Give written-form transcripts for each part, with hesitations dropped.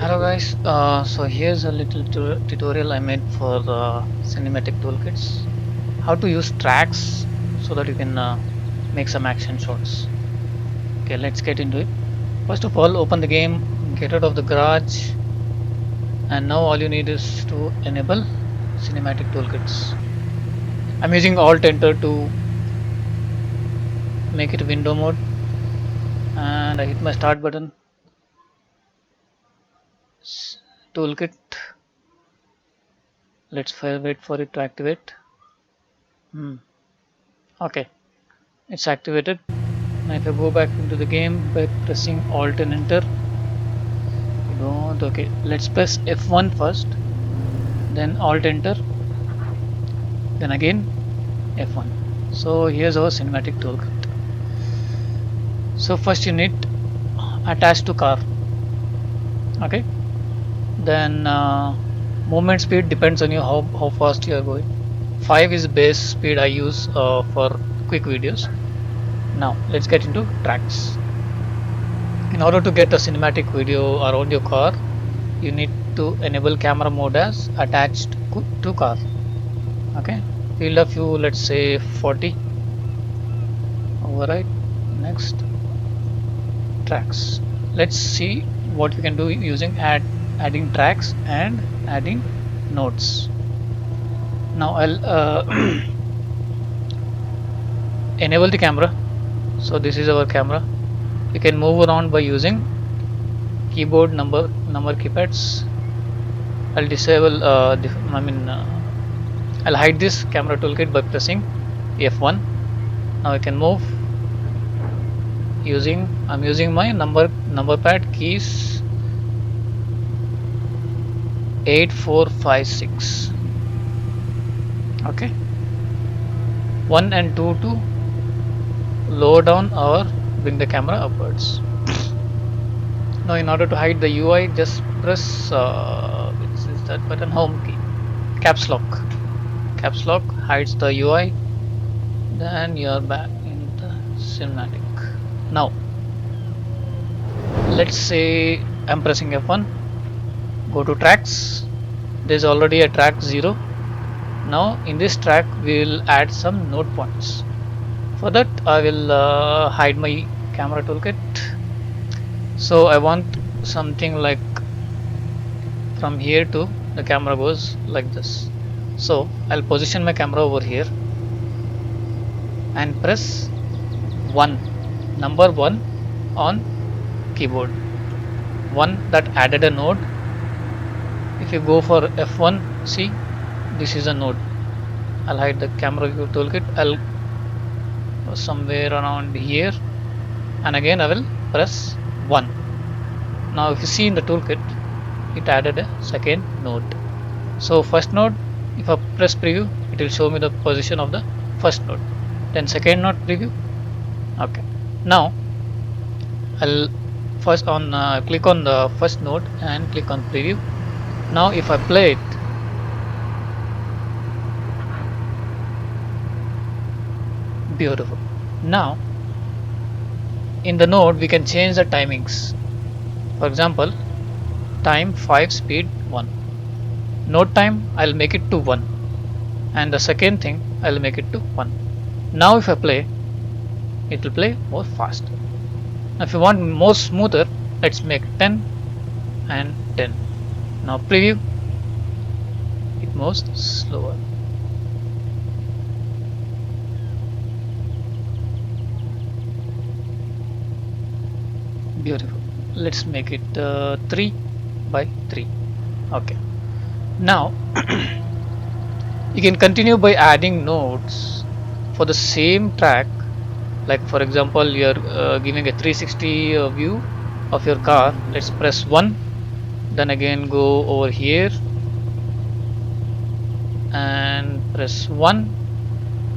Hello guys, so here's a little tutorial I made for cinematic toolkits. How to use tracks so that you can make some action shots. Okay, let's get into it. First of all, open the game, get out of the garage, and now all you need is to enable cinematic toolkits. I'm using Alt Enter to make it window mode, and I hit my start button. Toolkit. Let's wait for it to activate. Okay, it's activated. Now if I go back into the game by pressing Alt and Enter, you don't. Okay, let's press F1 first, then Alt Enter, then again F1. So here's our cinematic toolkit. So first you need attach to car. Okay, then movement speed depends on you how fast you are going. 5 is base speed I use for quick videos. Now let's get into tracks. In order to get a cinematic video around your car, you need to enable camera mode as attached to car. Okay, field of view, let's say 40. Override. Next, tracks. Let's see what we can do using adding tracks and adding nodes. Now I'll enable the camera. So this is our camera. You can move around by using keyboard number keypads. I'll disable I'll hide this camera toolkit by pressing F1. Now I can move I'm using my number pad keys 8456. Okay, 1 and 2 to lower down or bring the camera upwards. Now in order to hide the UI, just press which is that button, home key, caps lock hides the UI. Then you are back in the cinematic. Now let's say I'm pressing F1, go to tracks. There's already a track 0. Now in this track we will add some node points. For that I will hide my camera toolkit. So I want something like from here to the camera goes like this. So I'll position my camera over here and press 1, number 1 on keyboard. 1 that added a node. If you go for F1, see, this is a node. I'll hide the camera view toolkit. I'll go somewhere around here, and again I will press 1. Now if you see in the toolkit, it added a second node. So first node, if I press preview, it will show me the position of the first node. Then second node preview. Okay, now I'll first on click on the first node and click on preview. Now if I play it, beautiful. Now in the node we can change the timings. For example, time 5, speed 1. Node time I'll make it to 1, and the second thing I'll make it to 1. Now if I play, it will play more faster. Now if you want more smoother, let's make 10 and 10. Now preview, it moves slower. Beautiful. Let's make it 3 by 3. Okay, now you can continue by adding nodes for the same track. Like for example, you're giving a 360 view of your car. Let's press 1, then again go over here and press 1,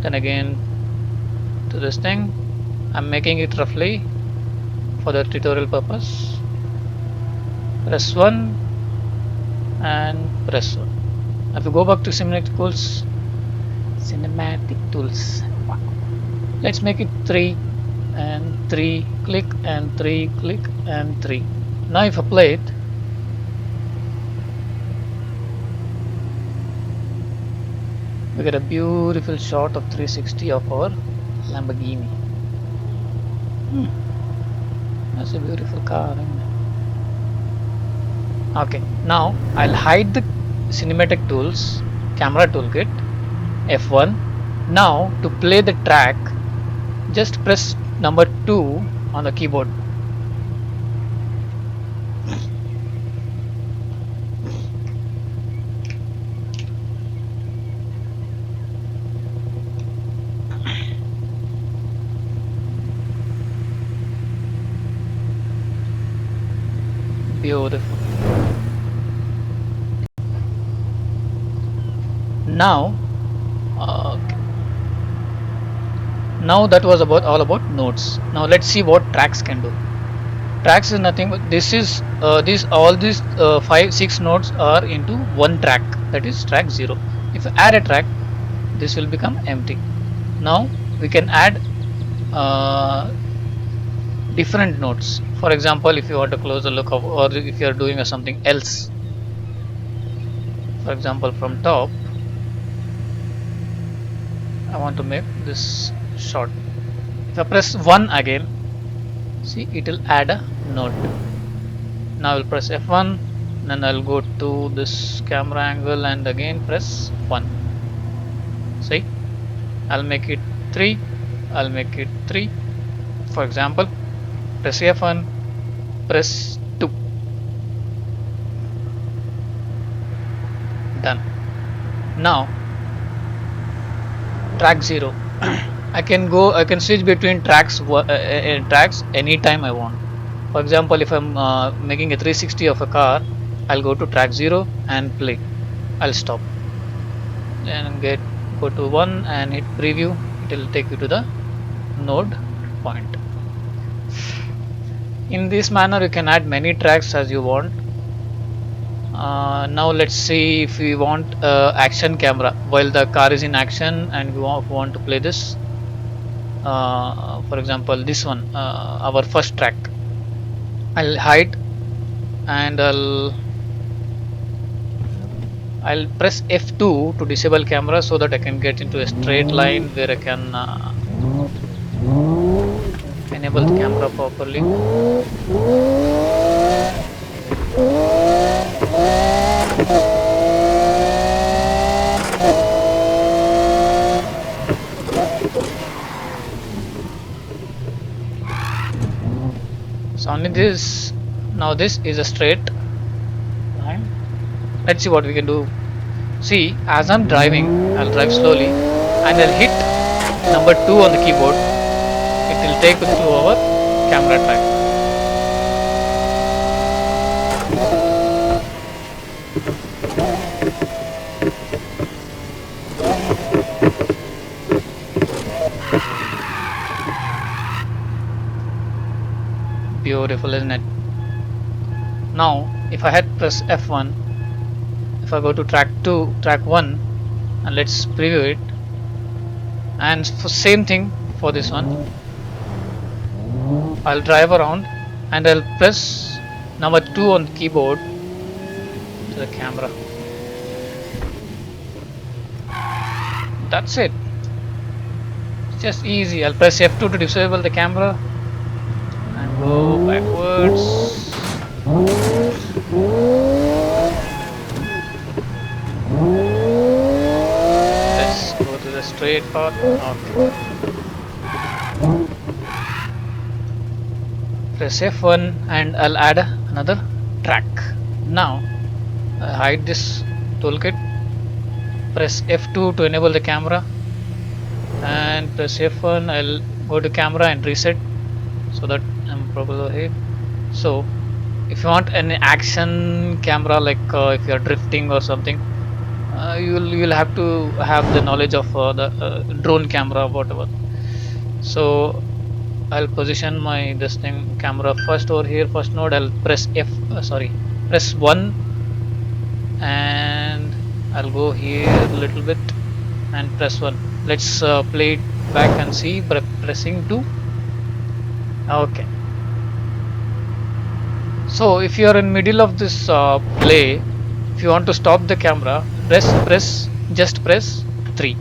then again to this thing. I'm making it roughly for the tutorial purpose. Press 1 and press 1. If you go back to cinematic tools, let's make it 3 and 3, click and 3, click and 3. Now if I play it, We get a beautiful shot of 360 of our Lamborghini. That's a beautiful car, isn't it? Okay, now I'll hide the cinematic tools, camera toolkit, F1. Now to play the track, just press number 2 on the keyboard. Beautiful. Now, okay. Now that was all about nodes. Now let's see what tracks can do. Tracks is nothing but this is all these 5-6 nodes are into one track, that is track 0. If you add a track, this will become empty. Now we can add different nodes. For example, if you want to close a look of, or if you are doing something else, for example from top I want to make this short. If I press 1 again, see it will add a node. Now I will press F1, then I'll go to this camera angle and again press 1. See, I'll make it 3, I'll make it 3. For example, press F1, press 2. Done. Now track 0. I can switch between tracks anytime I want. For example, if I'm making a 360 of a car, I'll go to track 0 and play. I'll stop and go to 1 and hit preview. It will take you to the node point. In this manner you can add many tracks as you want. Now let's see if we want action camera while the car is in action and we want to play this. For example, this one, our first track. I'll hide and I'll press F2 to disable camera so that I can get into a straight line where I can enable the camera properly. So only this, now this is a straight line. Let's see what we can do. See, as I'm driving, I'll drive slowly and I'll hit number 2 on the keyboard. It will take us to our camera track. Beautiful, isn't it? Now if I had press F1, if I go to track 1 and let's preview it, and for same thing for this one, I'll drive around and I'll press number 2 on the keyboard to the camera. That's it. It's just easy. I'll press F2 to disable the camera and go backwards. Let's go to the straight path. Okay. Press F1 and I'll add another track. Now I hide this toolkit, press F2 to enable the camera and press F1. I'll go to camera and reset so that I'm probably here. So if you want an action camera, like if you are drifting or something, you'll have to have the knowledge of the drone camera, whatever. So I'll position my this thing camera first over here, first node. I'll press press 1 and I'll go here a little bit and press 1. Let's play it back and see. Pressing 2. Okay. So if you are in middle of this play, if you want to stop the camera, just press 3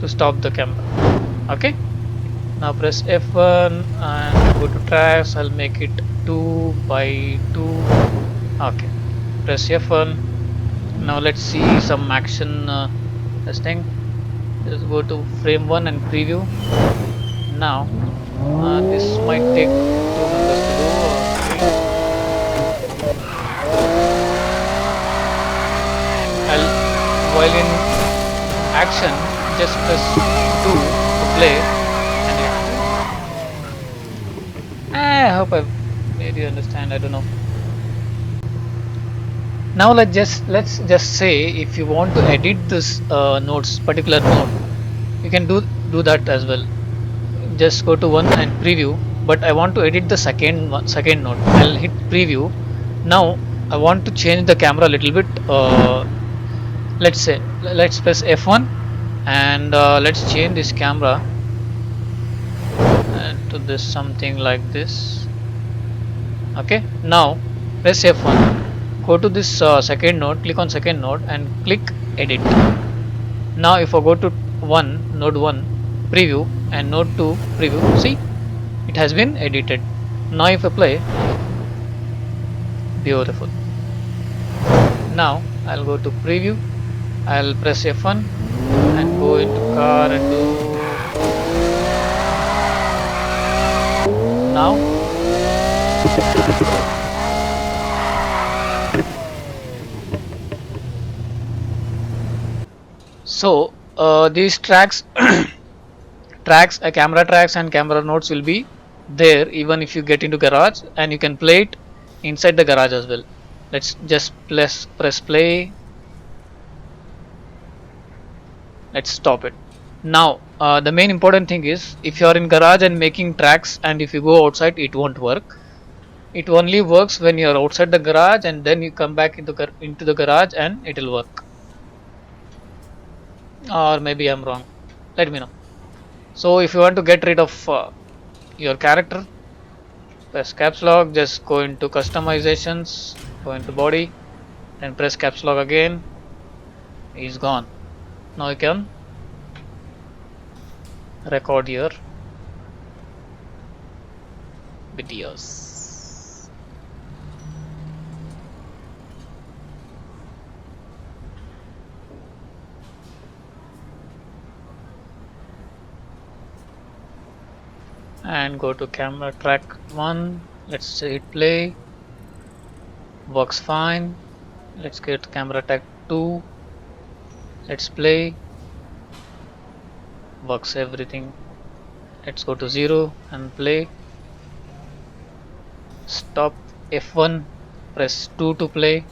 to stop the camera. Okay, now press F1 and go to tracks. I'll make it 2 by 2. Okay, press F1. Now let's see some action testing. Just go to frame 1 and preview. Now this might take 2 numbers to do. I'll, while in action, just press 2 to play. And I hope I made you understand. I don't know. Now let's just say if you want to edit this nodes particular node, you can do that as well. Just go to one and preview. But I want to edit the second node. I'll hit preview. Now I want to change the camera a little bit. Let's press F1 and let's change this camera to this something like this. Okay, now press F1, go to this second node, click on second node and click edit. Now if I go to node 1 preview and node 2 preview, see, it has been edited. Now if I play, beautiful. Now I'll go to preview, I'll press F1 and go into car and do. Now so these tracks camera tracks and camera nodes will be there even if you get into garage, and you can play it inside the garage as well. Let's just press play. Let's stop it. Now the main important thing is, if you are in garage and making tracks and if you go outside, it won't work. It only works when you are outside the garage and then you come back into the garage and it will work. Or maybe I'm wrong, let me know. So if you want to get rid of your character, press caps lock, just go into customizations, go into body, then press caps lock again. He's gone. Now you can record your videos. And go to camera track 1. Let's hit play. Works fine. Let's get camera track 2. Let's play. Works everything. Let's go to 0 and play. Stop F1, press 2 to play.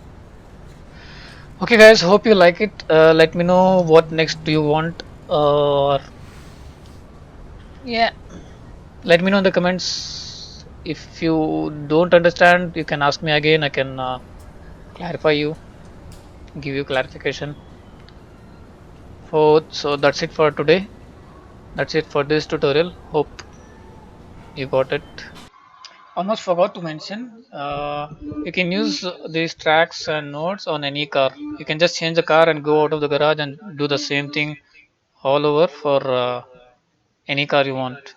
Okay guys, hope you like it. Let me know what next do you want, or yeah, let me know in the comments. If you don't understand, you can ask me again. I can clarify you, give you clarification. So that's it for today. That's it for this tutorial. Hope you got it. Almost forgot to mention, you can use these tracks and nodes on any car. You can just change the car and go out of the garage and do the same thing all over for any car you want.